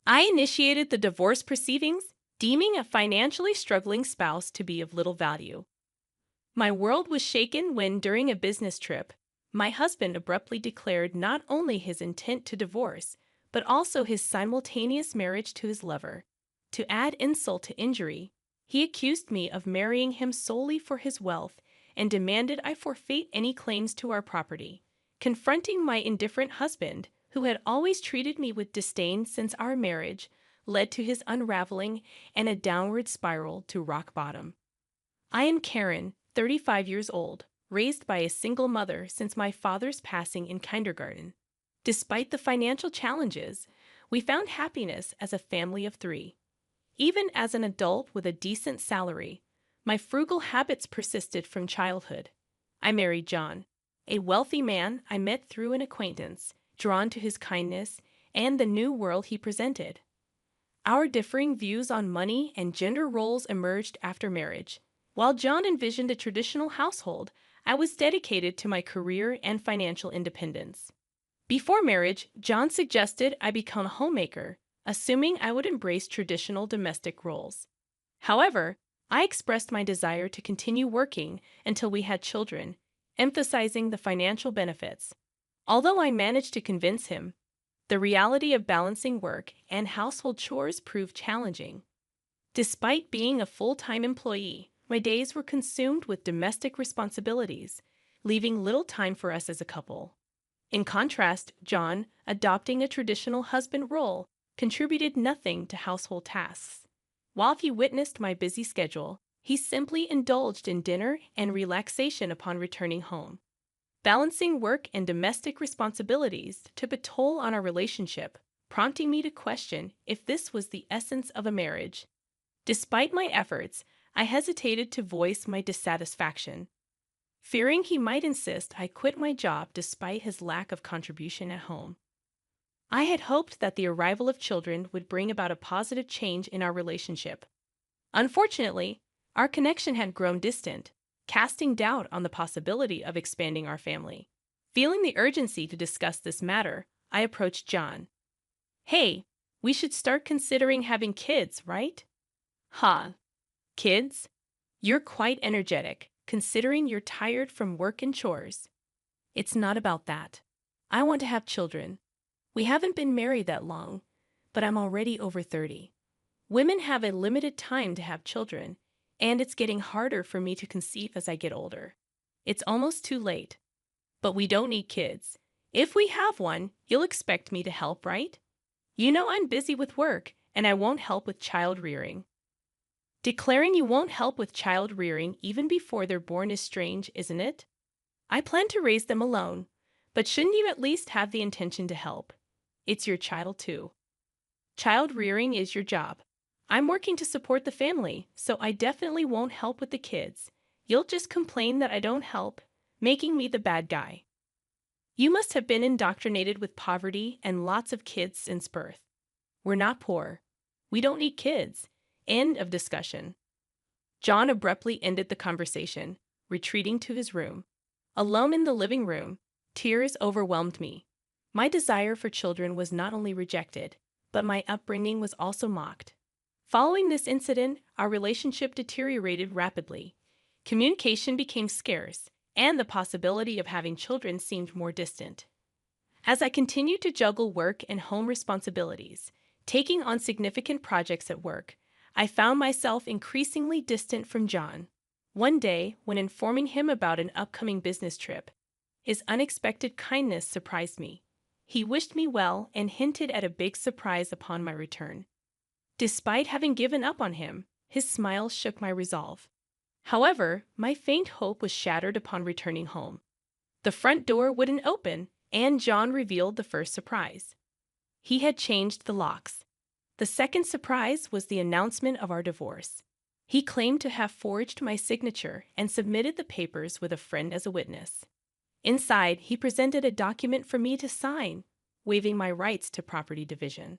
I initiated the divorce proceedings, deeming a financially struggling spouse to be of little value. My world was shaken when, during a business trip, my husband abruptly declared not only his intent to divorce, but also his simultaneous marriage to his lover. To add insult to injury, he accused me of marrying him solely for his wealth and demanded I forfeit any claims to our property. Confronting my indifferent husband, who had always treated me with disdain since our marriage, led to his unraveling and a downward spiral to rock bottom. I am Karen, 35 years old, raised by a single mother since my father's passing in kindergarten. Despite the financial challenges, we found happiness as a family of three. Even as an adult with a decent salary, my frugal habits persisted from childhood. I married John, a wealthy man I met through an acquaintance, drawn to his kindness and the new world he presented. Our differing views on money and gender roles emerged after marriage. While John envisioned a traditional household, I was dedicated to my career and financial independence. Before marriage, John suggested I become a homemaker, assuming I would embrace traditional domestic roles. However, I expressed my desire to continue working until we had children, emphasizing the financial benefits. Although I managed to convince him, the reality of balancing work and household chores proved challenging. Despite being a full-time employee, my days were consumed with domestic responsibilities, leaving little time for us as a couple. In contrast, John, adopting a traditional husband role, contributed nothing to household tasks. While he witnessed my busy schedule, he simply indulged in dinner and relaxation upon returning home. Balancing work and domestic responsibilities took a toll on our relationship, prompting me to question if this was the essence of a marriage. Despite my efforts, I hesitated to voice my dissatisfaction. Fearing he might insist I quit my job despite his lack of contribution at home. I had hoped that the arrival of children would bring about a positive change in our relationship. Unfortunately, our connection had grown distant, casting doubt on the possibility of expanding our family. Feeling the urgency to discuss this matter, I approached John. "Hey, we should start considering having kids, right?" "Ha, kids? You're quite energetic, considering you're tired from work and chores." "It's not about that. I want to have children. We haven't been married that long, but I'm already over 30. Women have a limited time to have children, and it's getting harder for me to conceive as I get older. It's almost too late. But we don't need kids. If we have one, you'll expect me to help, right? You know I'm busy with work, and I won't help with child rearing." Declaring you won't help with child rearing even before they're born is strange, isn't it? I plan to raise them alone, but shouldn't you at least have the intention to help? It's your child too. Child rearing is your job. I'm working to support the family, so I definitely won't help with the kids. You'll just complain that I don't help, making me the bad guy. You must have been indoctrinated with poverty and lots of kids since birth. We're not poor. We don't need kids. End of discussion. John abruptly ended the conversation, retreating to his room. Alone in the living room, tears overwhelmed me. My desire for children was not only rejected, but my upbringing was also mocked. Following this incident, our relationship deteriorated rapidly. Communication became scarce, and the possibility of having children seemed more distant. As I continued to juggle work and home responsibilities, taking on significant projects at work, I found myself increasingly distant from John. One day, when informing him about an upcoming business trip, his unexpected kindness surprised me. He wished me well and hinted at a big surprise upon my return. Despite having given up on him, his smile shook my resolve. However, my faint hope was shattered upon returning home. The front door wouldn't open, and John revealed the first surprise. He had changed the locks. The second surprise was the announcement of our divorce. He claimed to have forged my signature and submitted the papers with a friend as a witness. Inside, he presented a document for me to sign, waiving my rights to property division.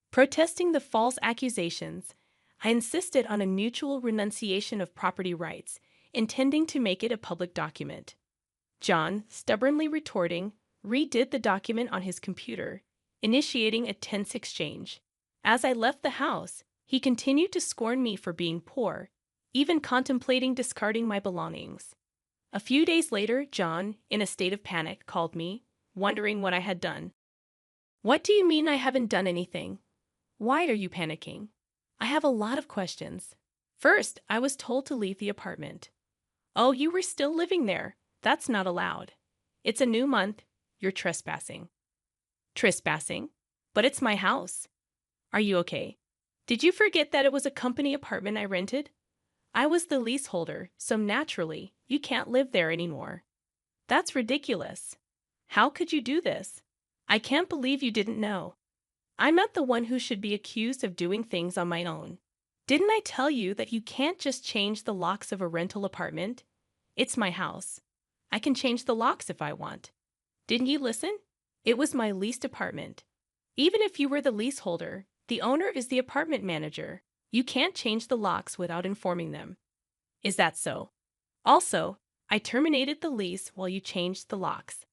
Protesting the false accusations, I insisted on a mutual renunciation of property rights, intending to make it a public document. John, stubbornly retorting, redid the document on his computer, initiating a tense exchange. As I left the house, he continued to scorn me for being poor, even contemplating discarding my belongings. A few days later, John, in a state of panic, called me, wondering what I had done. What do you mean I haven't done anything? Why are you panicking? I have a lot of questions. First, I was told to leave the apartment. Oh, you were still living there. That's not allowed. It's a new month. You're trespassing. Trespassing? But it's my house. Are you okay? Did you forget that it was a company apartment I rented? I was the leaseholder, so naturally, you can't live there anymore. That's ridiculous. How could you do this? I can't believe you didn't know. I'm not the one who should be accused of doing things on my own. Didn't I tell you that you can't just change the locks of a rental apartment? It's my house. I can change the locks if I want. Didn't you listen? It was my leased apartment. Even if you were the leaseholder, the owner is the apartment manager. You can't change the locks without informing them. Is that so? Also, I terminated the lease while you changed the locks.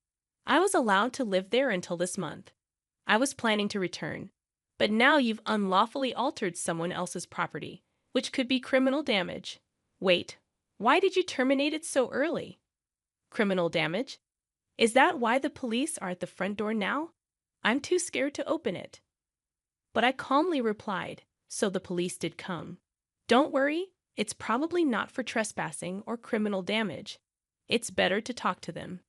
I was allowed to live there until this month. I was planning to return, but now you've unlawfully altered someone else's property, which could be criminal damage. Wait, why did you terminate it so early? Criminal damage? Is that why the police are at the front door now? I'm too scared to open it. But I calmly replied, so the police did come. Don't worry, it's probably not for trespassing or criminal damage. It's better to talk to them.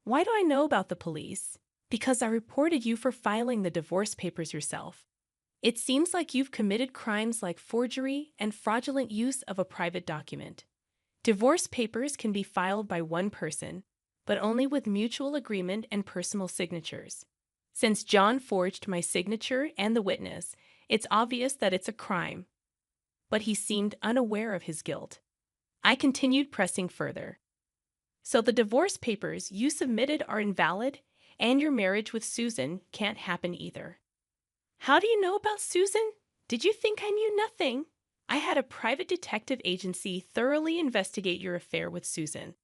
Why do I know about the police? Because I reported you for filing the divorce papers yourself. It seems like you've committed crimes like forgery and fraudulent use of a private document. Divorce papers can be filed by one person, but only with mutual agreement and personal signatures. Since John forged my signature and the witness, it's obvious that it's a crime. But he seemed unaware of his guilt. I continued pressing further. So the divorce papers you submitted are invalid, and your marriage with Susan can't happen either. How do you know about Susan? Did you think I knew nothing? I had a private detective agency thoroughly investigate your affair with Susan.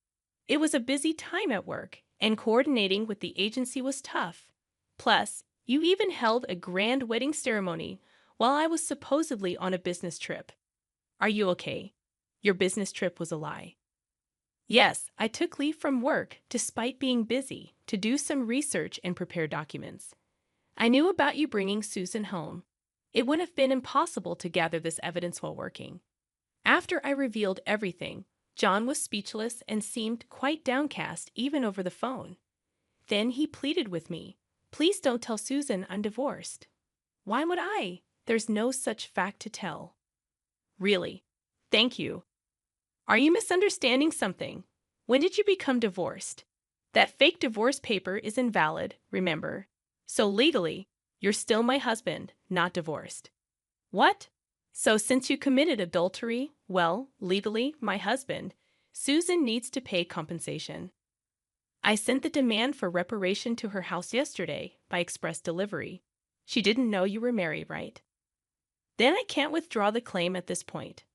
It was a busy time at work, and coordinating with the agency was tough. Plus, you even held a grand wedding ceremony while I was supposedly on a business trip. Are you okay? Your business trip was a lie. Yes, I took leave from work despite being busy to do some research and prepare documents. I knew about you bringing Susan home. It would have been impossible to gather this evidence while working. After I revealed everything, John was speechless and seemed quite downcast even over the phone. Then he pleaded with me, "Please don't tell Susan I'm divorced." Why would I? There's no such fact to tell. Really? Thank you. Are you misunderstanding something? When did you become divorced? That fake divorce paper is invalid, remember. So legally, you're still my husband, not divorced. What? So since you committed adultery, well, legally, my husband, Susan needs to pay compensation. I sent the demand for reparation to her house yesterday by express delivery. She didn't know you were married, right? Then I can't withdraw the claim at this point.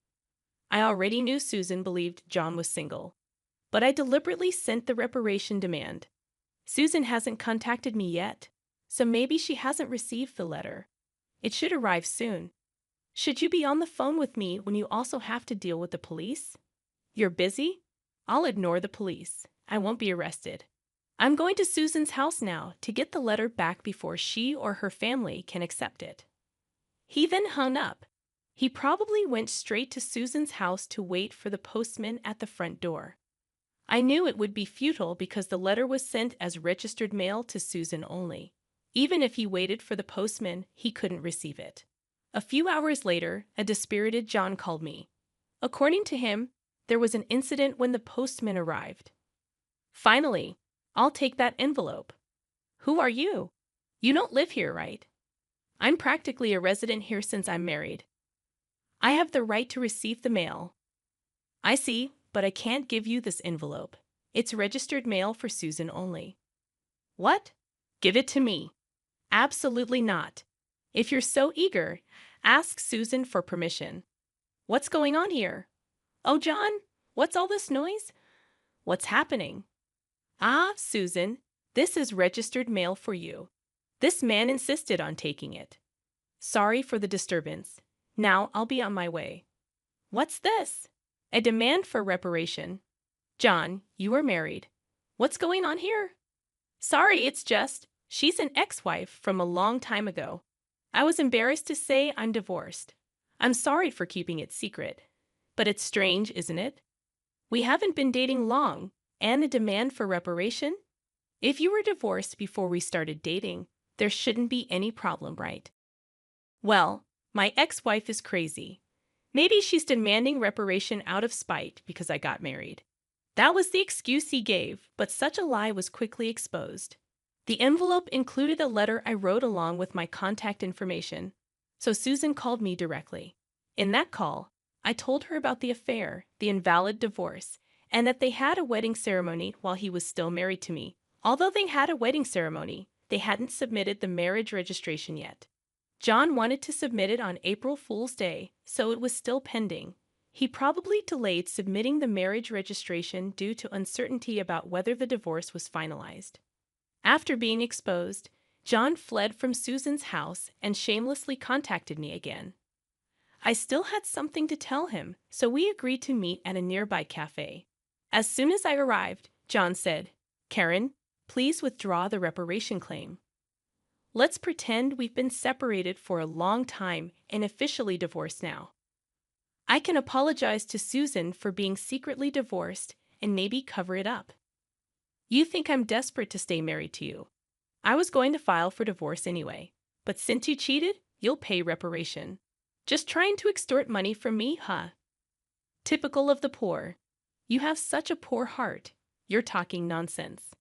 I already knew Susan believed John was single, but I deliberately sent the reparation demand. Susan hasn't contacted me yet, so maybe she hasn't received the letter. It should arrive soon. Should you be on the phone with me when you also have to deal with the police? You're busy? I'll ignore the police. I won't be arrested. I'm going to Susan's house now to get the letter back before she or her family can accept it. He then hung up. He probably went straight to Susan's house to wait for the postman at the front door. I knew it would be futile because the letter was sent as registered mail to Susan only. Even if he waited for the postman, he couldn't receive it. A few hours later, a dispirited John called me. According to him, there was an incident when the postman arrived. Finally, I'll take that envelope. Who are you? You don't live here, right? I'm practically a resident here since I'm married. I have the right to receive the mail. I see, but I can't give you this envelope. It's registered mail for Susan only. What? Give it to me. Absolutely not. If you're so eager, ask Susan for permission. What's going on here? Oh, John, what's all this noise? What's happening? Ah, Susan, this is registered mail for you. This man insisted on taking it. Sorry for the disturbance. Now I'll be on my way. What's this? A demand for reparation. John, you are married. What's going on here? Sorry, it's just, she's an ex-wife from a long time ago. I was embarrassed to say I'm divorced. I'm sorry for keeping it secret. But it's strange, isn't it? We haven't been dating long, and a demand for reparation? If you were divorced before we started dating, there shouldn't be any problem, right? Well, my ex-wife is crazy. Maybe she's demanding reparation out of spite because I got married. That was the excuse he gave, but such a lie was quickly exposed. The envelope included a letter I wrote along with my contact information, so Susan called me directly. In that call, I told her about the affair, the invalid divorce, and that they had a wedding ceremony while he was still married to me. Although they had a wedding ceremony, they hadn't submitted the marriage registration yet. John wanted to submit it on April Fool's Day, so it was still pending. He probably delayed submitting the marriage registration due to uncertainty about whether the divorce was finalized. After being exposed, John fled from Susan's house and shamelessly contacted me again. I still had something to tell him, so we agreed to meet at a nearby cafe. As soon as I arrived, John said, "Karen, please withdraw the reparation claim. Let's pretend we've been separated for a long time and officially divorced now. I can apologize to Susan for being secretly divorced and maybe cover it up. You think I'm desperate to stay married to you. I was going to file for divorce anyway, but since you cheated, you'll pay reparation. Just trying to extort money from me, huh? Typical of the poor. You have such a poor heart. You're talking nonsense.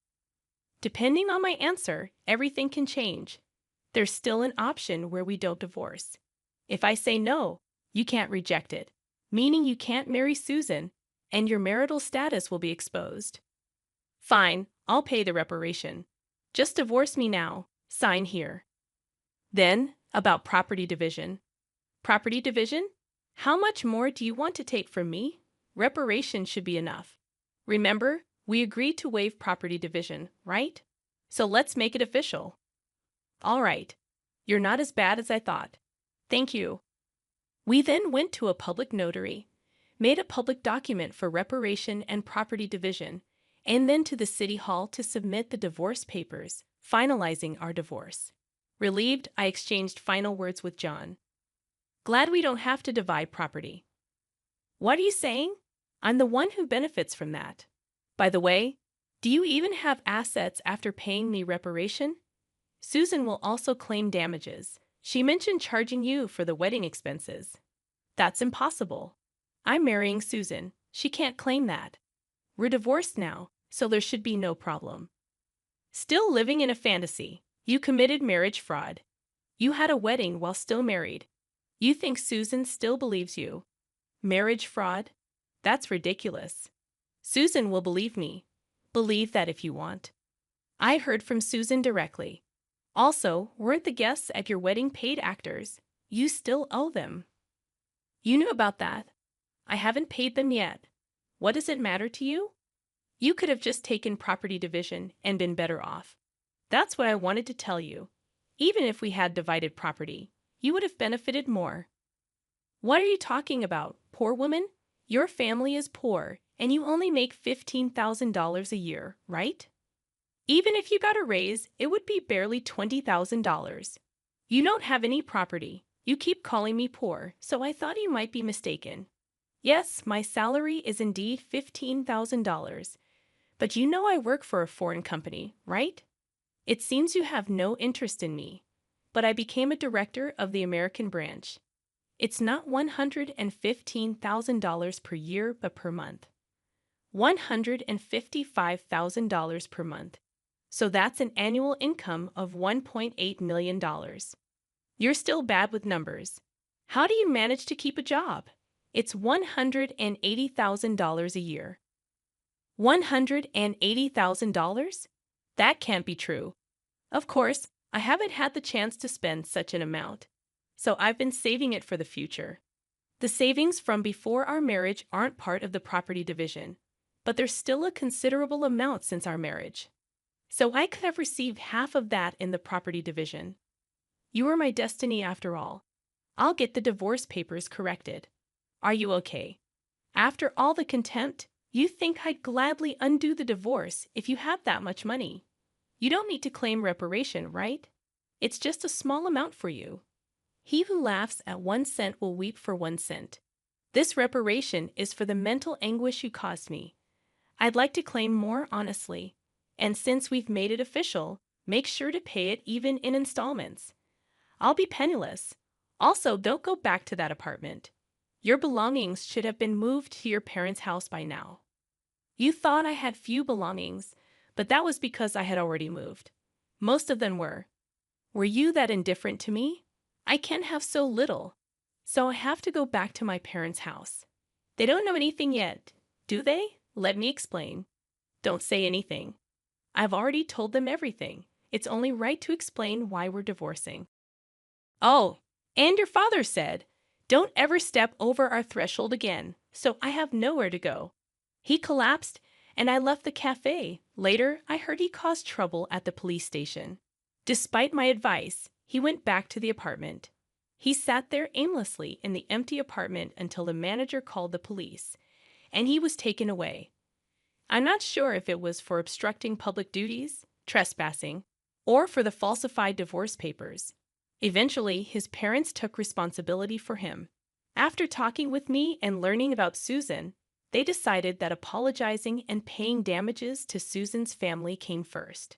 Depending on my answer, everything can change. There's still an option where we don't divorce. If I say no, you can't reject it, meaning you can't marry Susan, and your marital status will be exposed. Fine, I'll pay the reparation. Just divorce me now. Sign here." Then, about property division. Property division? How much more do you want to take from me? Reparation should be enough. Remember, we agreed to waive property division, right? So let's make it official. All right. You're not as bad as I thought. Thank you. We then went to a public notary, made a public document for reparation and property division, and then to the city hall to submit the divorce papers, finalizing our divorce. Relieved, I exchanged final words with John. Glad we don't have to divide property. What are you saying? I'm the one who benefits from that. By the way, do you even have assets after paying me reparation? Susan will also claim damages. She mentioned charging you for the wedding expenses. That's impossible. I'm marrying Susan. She can't claim that. We're divorced now, so there should be no problem. Still living in a fantasy. You committed marriage fraud. You had a wedding while still married. You think Susan still believes you. Marriage fraud? That's ridiculous. Susan will believe me. Believe that if you want. I heard from Susan directly. Also, weren't the guests at your wedding paid actors? You still owe them. You knew about that. I haven't paid them yet. What does it matter to you? You could have just taken property division and been better off. That's what I wanted to tell you. Even if we had divided property, you would have benefited more. What are you talking about, poor woman? Your family is poor, and you only make $15,000 a year, right? Even if you got a raise, it would be barely $20,000. You don't have any property. You keep calling me poor, so I thought you might be mistaken. Yes, my salary is indeed $15,000, but you know I work for a foreign company, right? It seems you have no interest in me, but I became a director of the American branch. It's not $115,000 per year, but per month. $155,000 per month. So that's an annual income of $1.8 million. You're still bad with numbers. How do you manage to keep a job? It's $180,000 a year. $180,000? That can't be true. Of course, I haven't had the chance to spend such an amount, so I've been saving it for the future. The savings from before our marriage aren't part of the property division, but there's still a considerable amount since our marriage. So I could have received half of that in the property division. You are my destiny after all. I'll get the divorce papers corrected. Are you okay? After all the contempt, you think I'd gladly undo the divorce if you have that much money. You don't need to claim reparation, right? It's just a small amount for you. He who laughs at 1 cent will weep for 1 cent. This reparation is for the mental anguish you caused me. I'd like to claim more honestly. And since we've made it official, make sure to pay it even in installments. I'll be penniless. Also, don't go back to that apartment. Your belongings should have been moved to your parents' house by now. You thought I had few belongings, but that was because I had already moved. Most of them were. Were you that indifferent to me? I can't have so little, so I have to go back to my parents' house. They don't know anything yet, do they? Let me explain. Don't say anything. I've already told them everything. It's only right to explain why we're divorcing. Oh, and your father said, don't ever step over our threshold again, so I have nowhere to go. He collapsed, and I left the cafe. Later, I heard he caused trouble at the police station. Despite my advice, he went back to the apartment. He sat there aimlessly in the empty apartment until the manager called the police, and he was taken away. I'm not sure if it was for obstructing public duties, trespassing, or for the falsified divorce papers. Eventually, his parents took responsibility for him. After talking with me and learning about Susan, they decided that apologizing and paying damages to Susan's family came first.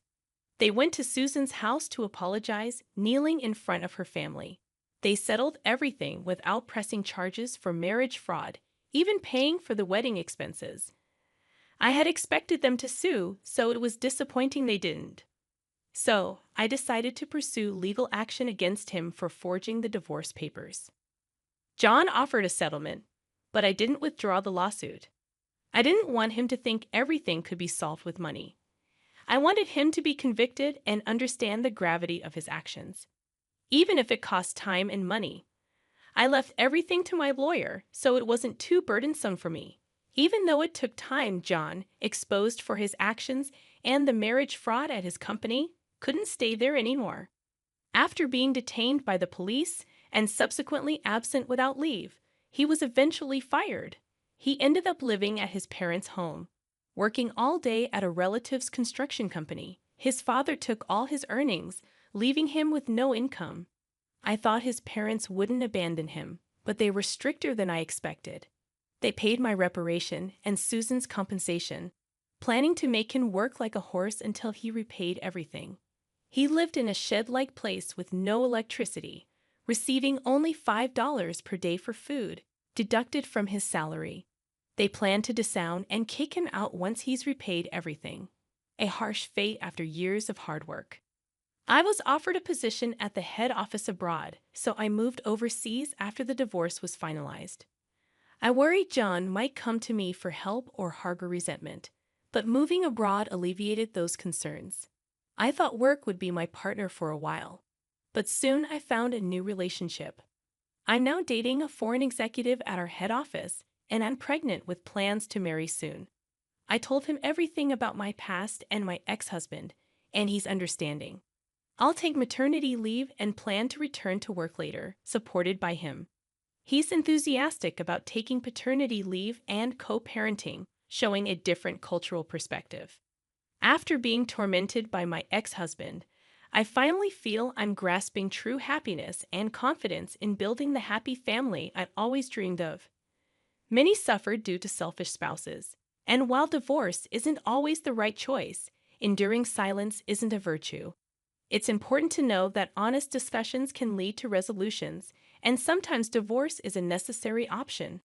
They went to Susan's house to apologize, kneeling in front of her family. They settled everything without pressing charges for marriage fraud, even paying for the wedding expenses. I had expected them to sue, so it was disappointing they didn't. So, I decided to pursue legal action against him for forging the divorce papers. John offered a settlement, but I didn't withdraw the lawsuit. I didn't want him to think everything could be solved with money. I wanted him to be convicted and understand the gravity of his actions, even if it cost time and money. I left everything to my lawyer, so it wasn't too burdensome for me. Even though it took time, John, exposed for his actions and the marriage fraud at his company, couldn't stay there anymore. After being detained by the police and subsequently absent without leave, he was eventually fired. He ended up living at his parents' home, working all day at a relative's construction company. His father took all his earnings, leaving him with no income. I thought his parents wouldn't abandon him, but they were stricter than I expected. They paid my reparation and Susan's compensation, planning to make him work like a horse until he repaid everything. He lived in a shed-like place with no electricity, receiving only $5 per day for food, deducted from his salary. They plan to disown and kick him out once he's repaid everything. A harsh fate after years of hard work. I was offered a position at the head office abroad, so I moved overseas after the divorce was finalized. I worried John might come to me for help or harbor resentment, but moving abroad alleviated those concerns. I thought work would be my partner for a while, but soon I found a new relationship. I'm now dating a foreign executive at our head office, and I'm pregnant with plans to marry soon. I told him everything about my past and my ex-husband, and he's understanding. I'll take maternity leave and plan to return to work later, supported by him. He's enthusiastic about taking paternity leave and co-parenting, showing a different cultural perspective. After being tormented by my ex-husband, I finally feel I'm grasping true happiness and confidence in building the happy family I'd always dreamed of. Many suffered due to selfish spouses, and while divorce isn't always the right choice, enduring silence isn't a virtue. It's important to know that honest discussions can lead to resolutions, and sometimes divorce is a necessary option.